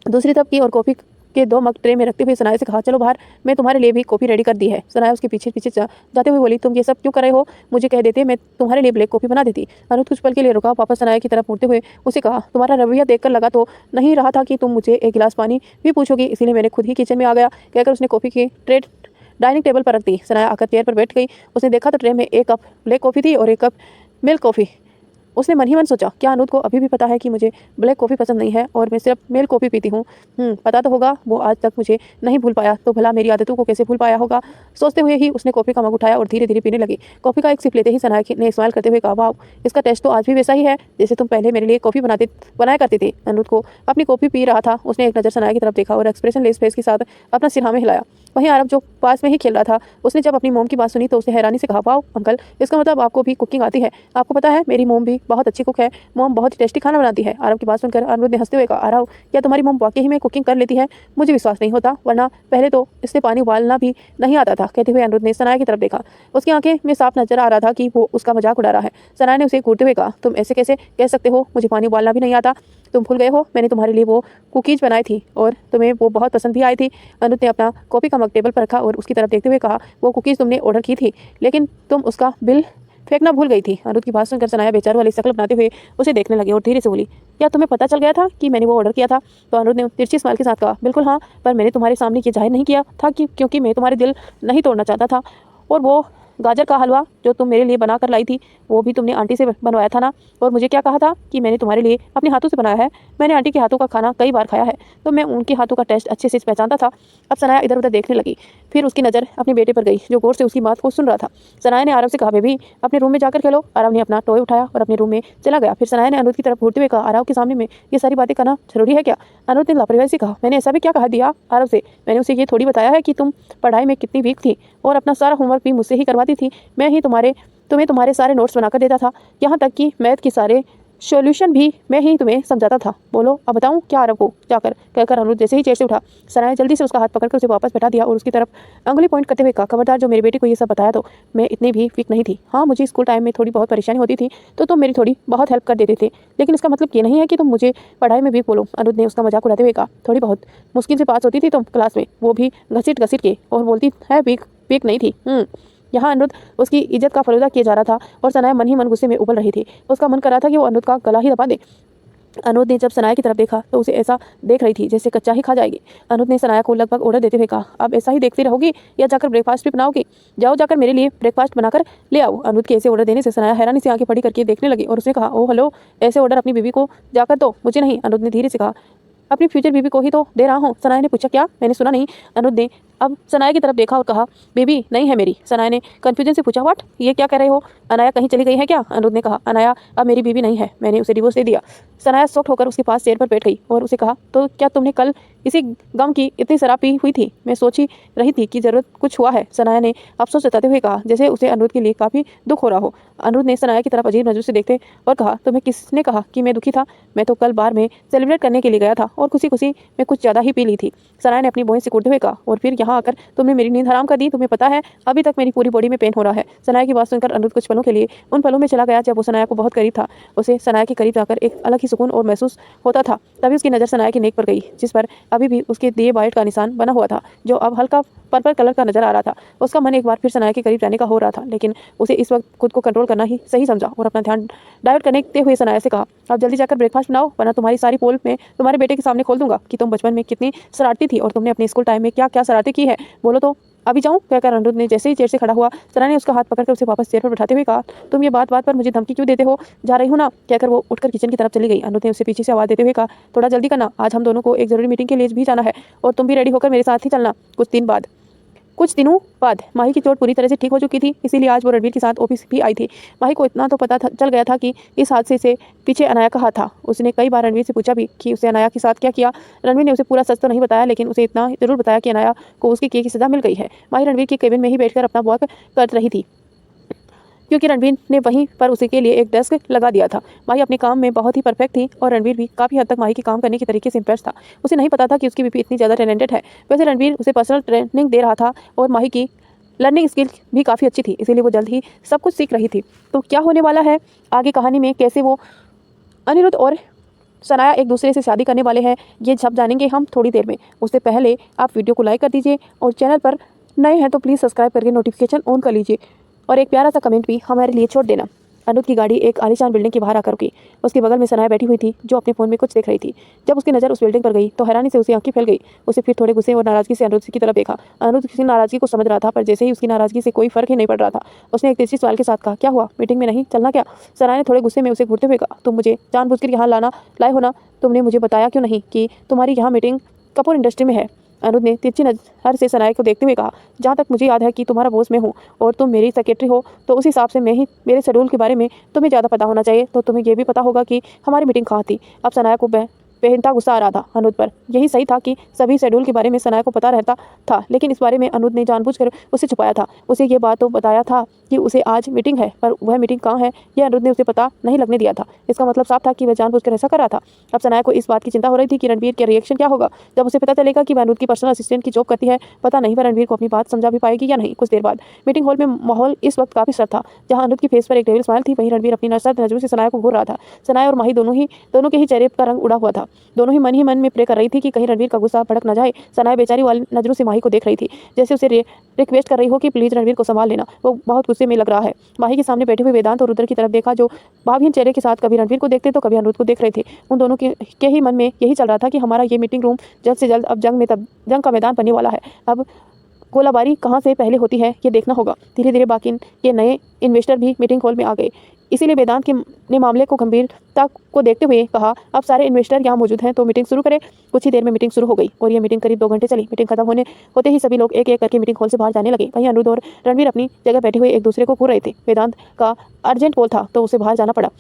दूसरी तरफ की और कॉफ़ी के 2 मग ट्रे में रखते हुए सनाया से कहा, चलो बाहर, मैं तुम्हारे लिए भी कॉफ़ी रेडी कर दी है। सनाया उसके पीछे पीछे जाते हुए बोली, तुम ये सब क्यों कर रहे हो? मुझे कह देते, मैं तुम्हारे लिए ब्लैक कॉफ़ी बना देती। अनिरुद्ध कुछ पल के लिए रुका, वापस सनाया की तरफ मुड़ते हुए उसे कहा, तुम्हारा रवैया देखकर लगा तो नहीं रहा था कि तुम मुझे एक गिलास पानी भी पूछोगी, इसीलिए मैंने खुद ही किचन में आ गया, कहकर उसने कॉफ़ी की ट्रे डाइनिंग टेबल पर रख दी। सनाया आकर चेयर पर बैठ गई। उसने देखा तो ट्रे में 1 कप ब्लैक कॉफ़ी थी और 1 कप मिल्क कॉफ़ी। उसने मन ही मन सोचा, क्या अनिरुद्ध को अभी भी पता है कि मुझे ब्लैक कॉफ़ी पसंद नहीं है और मैं सिर्फ मिल्क कॉफ़ी पीती हूँ? पता तो होगा। वो आज तक मुझे नहीं भूल पाया तो भला मेरी आदतों को कैसे भूल पाया होगा। सोचते हुए ही उसने कॉफ़ी का मग उठाया और धीरे धीरे पीने लगी। कॉफ़ी का एक सिप लेते ही सनाया ने स्माइल करते हुए कहा, वाह, इसका टेस्ट तो आज भी वैसा ही है जैसे तुम पहले मेरे लिए कॉफ़ी बनाया करते थे। अनिरुद्ध को अपनी कॉफ़ी पी रहा था। उसने एक नज़र सनाया की तरफ देखा और एक्सप्रेशन लेस फेस के साथ अपना सिर हाँ में हिलाया। वहीं आरव जो पास में ही खेल रहा था, उसने जब अपनी मोम की बात सुनी तो उसने हैरानी से कहा, वाह अंकल, इसका मतलब आपको भी कुकिंग आती है? आपको पता है मेरी मोम भी बहुत अच्छी कुक है। मोम बहुत ही टेस्टी खाना बनाती है। आरव की बात सुनकर अनिरुद्ध ने हंसते हुए कहा, आरव, क्या तुम्हारी मोम वाकई ही में कुकिंग कर लेती है? मुझे विश्वास नहीं होता, वरना पहले तो इससे पानी उबालना भी नहीं आता था। कहते हुए अनिरुद्ध ने सनाया की तरफ देखा। उसकी आंखें में साफ नजर आ रहा था कि वो उसका मजाक उड़ा रहा है। सनाया ने उसे घूरते हुए कहा, तुम ऐसे कैसे कह सकते हो? मुझे पानी उबालना भी नहीं आता। तुम भूल गए हो, मैंने तुम्हारे लिए वो कुकीज बनाई थी और तुम्हें वो बहुत पसंद भी आई थी। अनिरुद्ध ने अपना कॉफ़ी का मग टेबल पर रखा और उसकी तरफ देखते हुए कहा, वो कुकीज़ तुमने ऑर्डर की थी, लेकिन तुम उसका बिल फेंकना भूल गई थी। अनिरुद्ध की बात सुनकर सनाया बेचारे वाली शक्ल बनाते हुए उसे देखने लगे और धीरे से बोली, क्या तुम्हें पता चल गया था कि मैंने वो ऑर्डर किया था? तो अनिरुद्ध ने तिरछी स्माइल के साथ कहा, बिल्कुल हाँ, पर मैंने तुम्हारे सामने ये जाहिर नहीं किया था क्योंकि मैं तुम्हारे दिल नहीं तोड़ना चाहता था। और वो गाजर का हलवा जो तुम मेरे लिए बना कर लाई थी, वो भी तुमने आंटी से बनवाया था ना? और मुझे क्या कहा था कि मैंने तुम्हारे लिए अपने हाथों से बनाया है। मैंने आंटी के हाथों का खाना कई बार खाया है तो मैं उनके हाथों का टेस्ट अच्छे से पहचानता था। अब सनाया इधर उधर देखने लगी। फिर उसकी नज़र अपने बेटे पर गई जो गौर से उसकी बात को सुन रहा था। सनाया ने आरव से कहा, बेबी, अपने रूम में जाकर खेलो। आरव ने अपना टॉय उठाया और अपने रूम में चला गया। फिर सनाया ने अनिरुद्ध की तरफ घूरते हुए कहा, आरव के सामने में ये सारी बातें करना जरूरी है क्या? अनिरुद्ध ने लापरवाही से कहा, मैंने ऐसा भी क्या कहा दिया आरव से? मैंने उसे ये थोड़ी बताया है कि तुम पढ़ाई में कितनी वीक थी और अपना सारा होमवर्क भी मुझसे ही करवाती थी। मैं ही तुम्हें तुम्हारे सारे नोट्स बनाकर देता था, यहाँ तक कि मैथ के सारे सॉल्यूशन भी मैं ही तुम्हें समझाता था। बोलो अब बताऊं क्या आरव को? जाकर कहकर अनिरुद्ध जैसे ही चेयर से उठा, सनाया जल्दी से उसका हाथ पकड़कर उसे वापस बैठा दिया और उसकी तरफ अंगुली पॉइंट करते हुए कहा, खबरदार, जो मेरे बेटे को ये सब बताया तो मैं इतनी भी वीक नहीं थी। हाँ, मुझे स्कूल टाइम में थोड़ी बहुत परेशानी होती थी तो तुम मेरी थोड़ी बहुत हेल्प कर देते थे, लेकिन इसका मतलब ये नहीं है कि तुम मुझे पढ़ाई में वीक बोलो। अनिरुद्ध ने उसका मजाक उड़ाते हुए कहा, थोड़ी बहुत मुश्किल से पास होती थी तुम क्लास में, वो भी घसीट घसीट के, और बोलती है वीक नहीं थी। यहाँ अनिरुद्ध उसकी इज्जत का फलूदा किया जा रहा था और सनाया मन ही मन गुस्से में उबल रही थी। उसका मन कर रहा था कि वो अनिरुद्ध का गला ही दबा दे। अनिरुद्ध ने जब सनाया की तरफ देखा तो उसे ऐसा देख रही थी जैसे कच्चा ही खा जाएगी। अनिरुद्ध ने सनाया को लगभग ऑर्डर देते हुए कहा, अब ऐसा ही देखती रहोगी या जाकर ब्रेकफास्ट भी बनाओगी? जाओ, जाकर मेरे लिए ब्रेकफास्ट बनाकर ले आओ। अनिरुद्ध के ऐसे ऑर्डर देने से सनाया हैरानी से आंखें बड़ी करके देखने लगी और उसने कहा, ओ हेलो, ऐसे ऑर्डर अपनी बीवी को जाकर दो, मुझे नहीं। अनिरुद्ध ने धीरे से कहा, अपनी फ्यूचर बीवी को ही तो दे रहा हूँ। सनाया ने पूछा, क्या? मैंने सुना नहीं। अनिरुद्ध ने अब सनाया की तरफ देखा और कहा, बेबी नहीं है मेरी। सनाया ने कन्फ्यूजन से पूछा, व्हाट, ये क्या कह रहे हो? अनाया कहीं चली गई है क्या? अनिरुद्ध ने कहा, अनाया अब मेरी बीवी नहीं है, मैंने उसे डिवोर्स दे दिया। सनाया शॉक्ड होकर उसके पास चेयर पर बैठ गई और उसे कहा, तो क्या तुमने कल इसी गम की इतनी शराब पी हुई थी? मैं सोच ही रही थी कि जरूरत कुछ हुआ है। सनाया ने अफसोस जताते हुए कहा, जैसे उसे अनिरुद्ध के लिए काफ़ी दुख हो रहा हो। अनिरुद्ध ने सनाया की तरफ अजीब नजर से देखते और कहा, तुम्हें किसने कहा कि मैं दुखी था? मैं तो कल बार में सेलिब्रेट करने के लिए गया था और खुशी खुशी में कुछ ज़्यादा ही पी ली थी। सनाया ने अपनी भौहें सिकुड़ते हुए कहा, और फिर यहाँ आकर तुमने मेरी नींद हराम कर दी। तुम्हें पता है अभी तक मेरी पूरी बॉडी में पेन हो रहा है। सनाया की बात सुनकर अनिरुद्ध कुछ पलों के लिए उन पलों में चला गया जब वो सनाया को बहुत करीब था। उसे सनाया के करीब जाकर एक अलग ही सुकून और महसूस होता था। तभी उसकी नज़र सनाया की नेक पर गई, जिस पर अभी भी उसके दिए बाइट का निशान बना हुआ था, जो अब हल्का पर्पल कलर का नजर आ रहा था। उसका मन एक बार फिर सनाया के करीब जाने का हो रहा था, लेकिन उसे इस वक्त खुद को कंट्रोल करना ही सही समझा और अपना ध्यान डाइवर्ट करते हुए सनाया से कहा, अब जल्दी जाकर ब्रेकफास्ट बनाओ, वरना तुम्हारी सारी पोल में तुम्हारे बेटे के सामने खोल दूंगा कि तुम बचपन में कितनी शरारती थी और तुमने अपने स्कूल टाइम में क्या क्या शरारती की है, बोलो तो। अभी जाऊं? कहकर अनिरुद्ध ने जैसे ही चेयर से खड़ा हुआ, सनाया ने उसका हाथ पकड़कर उसे वापस चेयर पर बैठाते हुए कहा, तुम ये बात बात पर मुझे धमकी क्यों देते हो? जा रही हूँ ना, कहकर वो उठकर किचन की तरफ चली गई। अनिरुद्ध ने उसे पीछे से आवाज देते हुए कहा, थोड़ा जल्दी करना, आज हम दोनों को एक जरूरी मीटिंग के लिए भी जाना है और तुम भी रेडी होकर मेरे साथ ही चलना। कुछ दिनों बाद माही की चोट पूरी तरह से ठीक हो चुकी थी, इसीलिए आज वो रणवीर के साथ ऑफिस भी आई थी। माही को इतना तो पता चल गया था कि इस हादसे से पीछे अनाया का हाथ था। उसने कई बार रणवीर से पूछा भी कि उसे अनाया के साथ क्या किया। रणवीर ने उसे पूरा सच तो नहीं बताया, लेकिन उसे इतना जरूर बताया कि अनाया को उसके किए की सजा मिल गई है। माही रणवीर के केबिन में ही बैठकर अपना वर्क कर रही थी, क्योंकि रणवीर ने वहीं पर उसी के लिए एक डेस्क लगा दिया था। माही अपने काम में बहुत ही परफेक्ट थी और रणवीर भी काफ़ी हद तक माही के काम करने के तरीके से इम्प्रेस था। उसे नहीं पता था कि उसकी बीवी इतनी ज़्यादा टैलेंटेड है। वैसे रणवीर उसे पर्सनल ट्रेनिंग दे रहा था और माही की लर्निंग स्किल भी काफ़ी अच्छी थी, इसीलिए वो जल्द ही सब कुछ सीख रही थी। तो क्या होने वाला है आगे कहानी में, कैसे वो अनिरुद्ध और सनाया एक दूसरे से शादी करने वाले हैं, ये सब जानेंगे हम थोड़ी देर में। उससे पहले आप वीडियो को लाइक कर दीजिए और चैनल पर नए हैं तो प्लीज़ सब्सक्राइब करके नोटिफिकेशन ऑन कर लीजिए और एक प्यारा सा कमेंट भी हमारे लिए छोड़ देना। अनिरुद्ध की गाड़ी एक आलीशान बिल्डिंग के बाहर आकर रुकी। उसके बगल में सनाया बैठी हुई थी, जो अपने फ़ोन में कुछ देख रही थी। जब उसकी नज़र उस बिल्डिंग पर गई तो हैरानी से उसकी आंखें फैल गई। उसे फिर थोड़े गुस्से और नाराज़गी से अनिरुद्ध की तरफ देखा। अनिरुद्ध किसी नाराज़गी को समझ रहा था, पर जैसे ही उसकी नाराज़गी से कोई फर्क ही नहीं पड़ रहा था। उसने एक तेजी सवाल के साथ कहा, क्या हुआ, मीटिंग में नहीं चलना क्या? सनाया ने थोड़े गुस्से में उसे घूरते हुए कहा, तुम मुझे जानबूझकर यहाँ लाए हो ना? तुमने मुझे बताया क्यों नहीं कि तुम्हारी यहाँ मीटिंग कपूर इंडस्ट्री में है? अनिरुद्ध ने तिरछी नज़र से सनाया को देखते हुए कहा, जहाँ तक मुझे याद है कि तुम्हारा बॉस मैं हूँ और तुम मेरी सेक्रेटरी हो, तो उस हिसाब से मैं ही मेरे शेड्यूल के बारे में तुम्हें ज़्यादा पता होना चाहिए। तो तुम्हें यह भी पता होगा कि हमारी मीटिंग कहाँ थी। अब सनाया को बेहद गुस्सा आ रहा था अनिरुद्ध पर। यही सही था कि सभी शेड्यूल के बारे में सनाया को पता रहता था, लेकिन इस बारे में अनिरुद्ध ने जानबूझकर उसे छुपाया था। उसे ये बात तो बताया था कि उसे आज मीटिंग है, पर वह मीटिंग कहाँ है यह अनिरुद्ध ने उसे पता नहीं लगने दिया था। इसका मतलब साफ था कि वह जानबूझकर ऐसा कर रहा था। अब सनाया को इस बात की चिंता हो रही थी कि रणवीर का रिएक्शन क्या होगा जब उसे पता चलेगा कि वह अनिरुद्ध की पर्सनल असिस्टेंट की जॉब करती है। पता नहीं वह रणवीर को अपनी बात समझा भी पाएगी या नहीं। कुछ देर बाद मीटिंग हॉल में माहौल इस वक्त काफी सर्द था। जहाँ अनिरुद्ध की फेस पर एक डेविल स्माइल थी, वहीं रणवीर अपनी नजरों से सनाया को घूर रहा था। सनाया और माही दोनों के ही चेहरे का रंग उड़ा हुआ था। दोनों ही मन में प्रे कर रही थी कि कहीं रणवीर का गुस्सा भड़क न जाए। सनाया बेचारी वाली नजरों से माही को देख रही थी, जैसे उसे रिक्वेस्ट कर रही हो कि प्लीज रणवीर को संभाल लेना, वो बहुत गुस्से में लग रहा है। माही के सामने बैठे हुए वेदांत और रुद्र की तरफ देखा, जो भावहीन चेहरे के साथ कभी रणवीर को देखते तो कभी अनिरुद्ध को देख रहे थे। उन दोनों के ही मन में यही चल रहा था कि हमारा ये मीटिंग रूम जल्द से जल्द अब जंग का मैदान बनने वाला है। अब गोलाबारी कहाँ से पहले होती है ये देखना होगा। धीरे धीरे बाकी के नए इन्वेस्टर भी मीटिंग हॉल में आ गए। इसीलिए वेदांत ने मामले को गंभीरता को देखते हुए कहा, अब सारे इन्वेस्टर यहाँ मौजूद हैं तो मीटिंग शुरू करें। कुछ ही देर में मीटिंग शुरू हो गई और ये मीटिंग करीब 2 घंटे चली। मीटिंग खत्म होते ही सभी लोग एक एक करके मीटिंग हॉल से बाहर जाने लगे। वहीं अनिरुद्ध और रणवीर अपनी जगह बैठे हुए एक दूसरे को घूर रहे थे। वेदांत का अर्जेंट कॉल था तो उसे बाहर जाना पड़ा।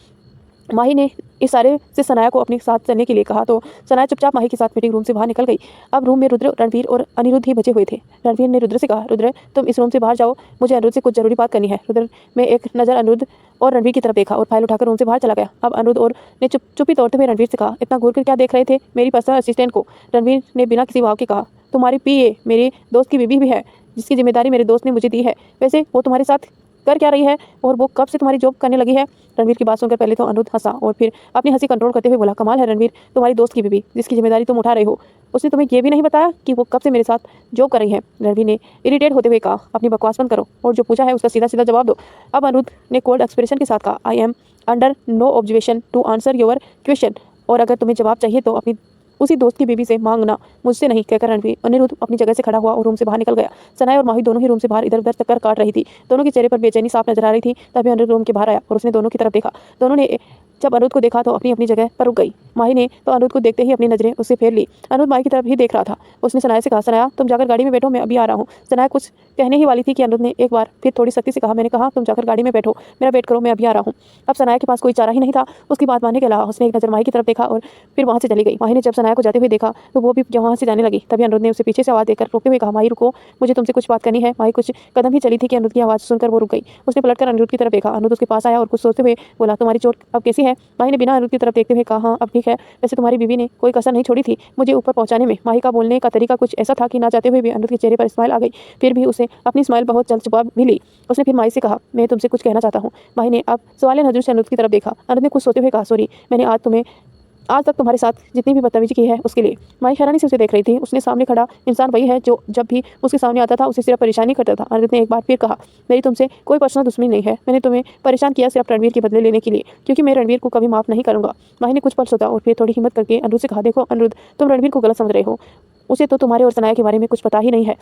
माही ने इस सारे से सनाया को अपने साथ चलने के लिए कहा तो सनाया चुपचाप माही के साथ मीटिंग रूम से बाहर निकल गई। अब रूम में रुद्र, रणवीर और अनिरुद्ध ही बचे हुए थे। रणवीर ने रुद्र से कहा, रुद्र तुम इस रूम से बाहर जाओ, मुझे अनिरुद्ध से कुछ जरूरी बात करनी है। रुद्र में एक नज़र अनिरुद्ध और रणवीर की तरफ देखा और फाइल उठाकर रूम से बाहर चला गया। अब अनिरुद्ध और ने चुप्पी तोड़ते हुए रणवीर से कहा, इतना घूर कर क्या देख रहे थे मेरी पर्सनल असिस्टेंट को? रणवीर ने बिना किसी भाव के कहा, तुम्हारी पीए मेरे दोस्त की बीवी भी है, जिसकी जिम्मेदारी मेरे दोस्त ने मुझे दी है। वैसे वो तुम्हारे साथ कर क्या रही है और वो कब से तुम्हारी जॉब करने लगी है? रणवीर की बात सुनकर पहले तो अनिरुद्ध हंसा और फिर अपनी हंसी कंट्रोल करते हुए बोला, कमाल है रणवीर, तुम्हारी दोस्त की बीवी जिसकी जिम्मेदारी तुम उठा रहे हो, उसने तुम्हें ये भी नहीं बताया कि वो कब से मेरे साथ जॉब कर रही है? रणवीर ने इरिटेट होते हुए कहा, अपनी बकवास बंद करो और जो पूछा है उसका सीधा सीधा जवाब दो। अब अनिरुद्ध ने कोल्ड एक्सप्रेशन के साथ कहा, I am under no observation to answer your question, और अगर तुम्हें जवाब चाहिए तो अपनी उसी दोस्त की बीवी से मांगना, मुझसे नहीं, कहकर अनिरुद्ध अपनी जगह से खड़ा हुआ और रूम से बाहर निकल गया। सनाया और माही दोनों ही रूम से बाहर इधर उधर चक्कर काट रही थी। दोनों के चेहरे पर बेचैनी साफ नजर आ रही थी। तभी अनिरुद्ध रूम के बाहर आया और उसने दोनों की तरफ देखा। दोनों ने जब अनिरुद्ध को देखा तो अपनी अपनी जगह पर रुक गई। माही ने तो अनिरुद्ध को देखते ही अपनी नजरें उससे फेर ली। अनिरुद्ध माही की तरफ ही देख रहा था। उसने सनाया से कहा, सनाया तुम जाकर गाड़ी में बैठो, मैं अभी आ रहा हूँ। सनाया कुछ कहने ही वाली थी कि अनिरुद्ध ने एक बार फिर थोड़ी सख्ती से कहा, मैंने कहा तुम जाकर गाड़ी में बैठो, मेरा वेट करो, मैं अभी आ रहा हूँ। अब सनाया के पास कोई चारा ही नहीं था उसकी बात मानने के अलावा। उसने एक नजर माही की तरफ देखा और फिर वहाँ से चली गई। माही ने जब सनाया को जाते हुए देखा तो वो भी वहाँ से जाने लगी। तभी अनिरुद्ध ने उसे पीछे से आवाज़ देकर रोकते हुए कहा, माही रुको, मुझे तुमसे कुछ बात करनी है। माही कुछ कदम ही चली थी कि अनिरुद्ध की आवाज़ सुनकर वो रुक गई। उसने पलटकर अनिरुद्ध की तरफ देखा। अनिरुद्ध उसके पास आया और कुछ सोचते हुए बोला, तुम्हारी चोट अब कैसी है? माही ने बिना अनिरुद्ध की तरफ देखते हुए कहा, हाँ अब ठीक है। वैसे तुम्हारी बीवी ने कोई कसर नहीं छोड़ी थी मुझे ऊपर पहुंचाने में। माही का बोलने का तरीका कुछ ऐसा था कि ना चाहते हुए भी अनिरुद्ध के चेहरे पर स्माइल आ गई। फिर भी उसे अपनी स्माइल बहुत जल्द छुपा भी ली। उसने फिर माही से कहा, मैं तुमसे कुछ कहना चाहता हूँ। माही ने अब सवालिया नजरों से अनिरुद्ध की तरफ देखा। अनिरुद्ध ने कुछ सोते हुए कहा, सॉरी, मैंने आज तक तुम्हारे साथ जितनी भी बदतमीजी की है उसके लिए। माही हैरानी से उसे देख रही थी। उसने सामने खड़ा इंसान वही है जो जब भी उसके सामने आता था उसे सिर्फ परेशानी करता था। अनिरुद्ध ने एक बार फिर कहा, मेरी तुमसे कोई पर्सनल दुश्मनी नहीं है, मैंने तुम्हें परेशान किया सिर्फ रणवीर के बदले लेने के लिए, क्योंकि मैं रणवीर को कभी माफ़ नहीं करूँगा। माही ने कुछ पल सोचा और फिर थोड़ी हिम्मत करके अनिरुद्ध से कहा, देखो अनिरुद्ध, तुम रणवीर को गलत समझ रहे हो, उसे तो तुम्हारे और सनाया के बारे में कुछ पता ही नहीं है।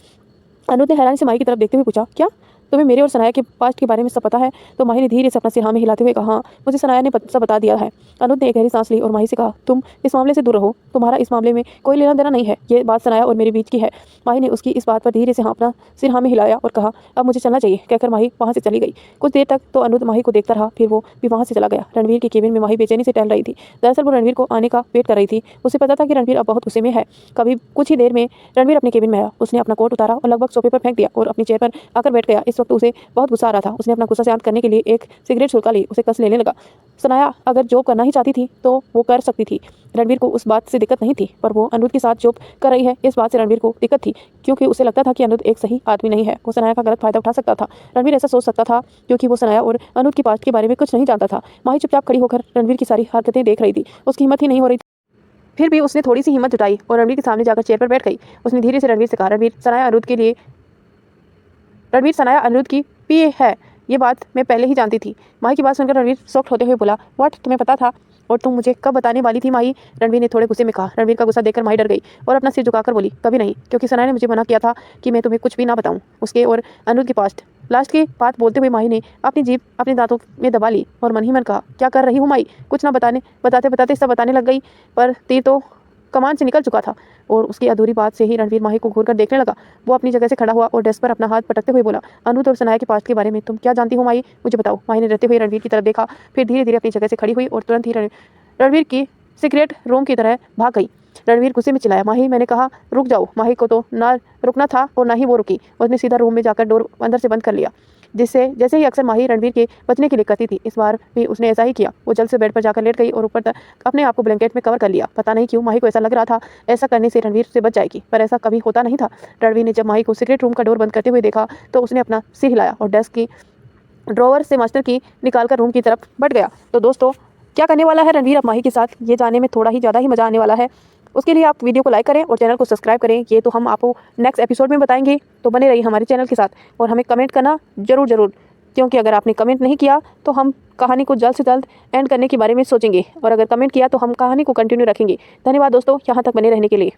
अनिरुद्ध ने हैरानी से माही की तरफ देखते हुए पूछा, क्या तुम्हें मेरे और सनाया के पास्ट के बारे में सब पता है? तो माही ने धीरे से अपना सिर हाँ में हिलाते हुए कहा, हाँ मुझे सनाया ने सब बता दिया है। अनिरुद्ध ने एक गहरी सांस ली और माही से कहा, तुम इस मामले से दूर रहो, तुम्हारा इस मामले में कोई लेना देना नहीं है, ये बात सनाया और मेरे बीच की है। माही ने उसकी इस बात पर धीरे से अपना सिर हाँ में हिलाया और कहा, अब मुझे चलना चाहिए, कहकर माही वहाँ से चली गई। कुछ देर तक तो अनिरुद्ध माही को देखता रहा, फिर वो भी वहाँ से चला गया। रणवीर के केबिन में माही बेचैनी से टहल रही थी। दरअसल वो रणवीर को आने का वेट कर रही थी। उसे पता था कि रणवीर अब बहुत गुस्से में है। कभी कुछ ही देर में रणवीर अपने केबिन में आया। उसने अपना कोट उतारा और लगभग सोफे पर फेंक दिया और अपनी चेयर पर आकर बैठ गया। इस वक्त उसे बहुत गुस्सा आ रहा था। उसने अपना गुस्सा शांत करने के लिए एक सिगरेट छुड़का ली, उसे कस लेने लगा। सनाया अगर जॉब करना ही चाहती थी तो वो कर सकती थी, रणवीर को उस बात से दिक्कत नहीं थी, पर वो अनिरुद्ध के साथ जॉब कर रही है इस बात से रणवीर को दिक्कत थी, क्योंकि उसे लगता था कि अनिरुद्ध एक सही आदमी नहीं है। वो सनाया का गलत फायदा उठा सकता था। रणवीर ऐसा सोच सकता था क्योंकि वो सनाया और अनिरुद्ध के पास्ट के बारे में कुछ नहीं जानता था। माही चुपचाप खड़ी होकर रणवीर की सारी हरकतें देख रही थी। उसकी हिम्मत ही नहीं हो रही। फिर भी उसने थोड़ी सी हिम्मत जुटाई और रणवीर के सामने जाकर चेयर पर बैठ गई। उसने धीरे से रणवीर से कहा, रणवीर सनाया अनिरुद्ध की पीए है, ये बात मैं पहले ही जानती थी। माही की बात सुनकर रणवीर शॉक्ड होते हुए बोला, व्हाट, तुम्हें पता था? और तुम मुझे कब बताने वाली थी माही? रणवीर ने थोड़े गुस्से में कहा। रणवीर का गुस्सा देखकर माही डर गई और अपना सिर झुकाकर बोली, कभी नहीं, क्योंकि सनाया ने मुझे मना किया था कि मैं तुम्हें कुछ भी ना बताऊं उसके और अनिरुद्ध के पास्ट। लास्ट की बात बोलते हुए माही ने अपनी जीभ अपने दांतों में दबा ली और मन ही मन कहा, क्या कर रही हूँ माही? कुछ ना बताते बताते सब बताने लग गई, पर तीर तो कमान से निकल चुका था। और उसकी अधूरी बात से ही रणवीर माही को घूर कर देखने लगा। वो अपनी जगह से खड़ा हुआ और डेस्क पर अपना हाथ पटकते हुए बोला, अनिरुद्ध और सनाया के पास्ट के बारे में तुम क्या जानती हो माही? मुझे बताओ। माही ने डरते हुए रणवीर की तरफ देखा, फिर धीरे धीरे अपनी जगह से खड़ी हुई और तुरंत ही रणवीर की सिगरेट रूम की तरह भाग गई। रणवीर गुस्से में चिल्लाया, माही मैंने कहा रुक जाओ। माही को तो ना रुकना था और ना ही वो रुकी। उसने सीधा रूम में जाकर डोर अंदर से बंद कर लिया, जिससे जैसे ही अक्सर माही रणवीर के बचने के लिए करती थी, इस बार भी उसने ऐसा ही किया। वो जल्द से बेड पर जाकर लेट गई और ऊपर तक अपने आप को ब्लैंकेट में कवर कर लिया। पता नहीं क्यों माही को ऐसा लग रहा था ऐसा करने से रणवीर से बच जाएगी, पर ऐसा कभी होता नहीं था। रणवीर ने जब माही को सिगरेट रूम का डोर बंद करते हुए देखा तो उसने अपना सिर हिलाया और डेस्क की ड्रॉवर से मास्टर की निकालकर रूम की तरफ बढ़ गया। तो दोस्तों, क्या करने वाला है रणवीर अब माही के साथ, ये जानने में थोड़ा ही ज़्यादा ही मज़ा आने वाला है। उसके लिए आप वीडियो को लाइक करें और चैनल को सब्सक्राइब करें। ये तो हम आपको नेक्स्ट एपिसोड में बताएंगे, तो बने रहिए हमारे चैनल के साथ और हमें कमेंट करना ज़रूर, क्योंकि अगर आपने कमेंट नहीं किया तो हम कहानी को जल्द से जल्द एंड करने के बारे में सोचेंगे, और अगर कमेंट किया तो हम कहानी को कंटिन्यू रखेंगे। धन्यवाद दोस्तों, यहाँ तक बने रहने के लिए।